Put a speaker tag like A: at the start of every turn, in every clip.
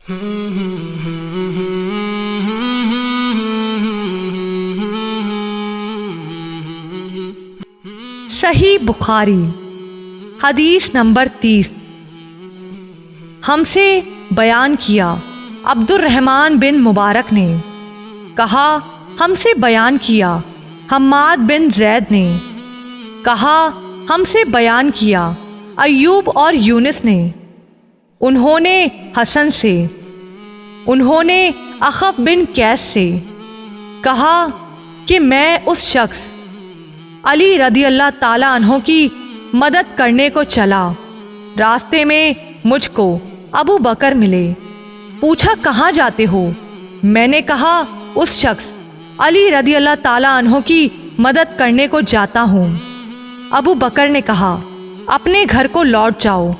A: صحیح بخاری حدیث نمبر 30۔ ہم سے بیان کیا عبد الرحمن بن مبارک نے، کہا ہم سے بیان کیا حماد بن زید نے، کہا ہم سے بیان کیا ایوب اور یونس نے، انہوں نے حسن سے، انہوں نے اخف بن قیس سے، کہا کہ میں اس شخص علی رضی اللہ تعالی عنہ کی مدد کرنے کو چلا، راستے میں مجھ کو ابو بکر ملے، پوچھا کہاں جاتے ہو؟ میں نے کہا اس شخص علی رضی اللہ تعالی عنہ کی مدد کرنے کو جاتا ہوں۔ ابو بکر نے کہا اپنے گھر کو لوٹ جاؤ،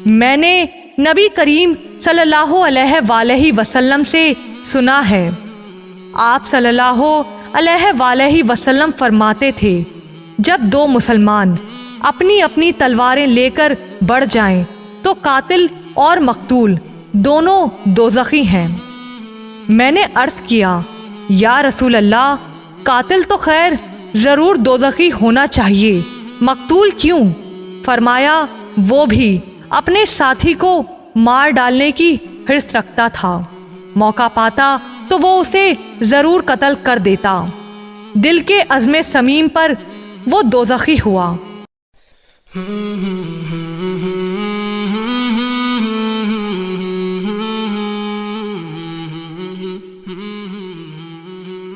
A: میں نے نبی کریم صلی اللہ علیہ وآلہ وسلم سے سنا ہے، آپ صلی اللہ علیہ وآلہ وسلم فرماتے تھے جب دو مسلمان اپنی اپنی تلواریں لے کر بڑھ جائیں تو قاتل اور مقتول دونوں دوزخی ہیں۔ میں نے عرض کیا یا رسول اللہ، قاتل تو خیر ضرور دوزخی ہونا چاہیے، مقتول کیوں؟ فرمایا وہ بھی اپنے ساتھی کو مار ڈالنے کی حرص رکھتا تھا، موقع پاتا تو وہ اسے ضرور قتل کر دیتا، دل کے عزم سمیم پر وہ دوزخی ہوا۔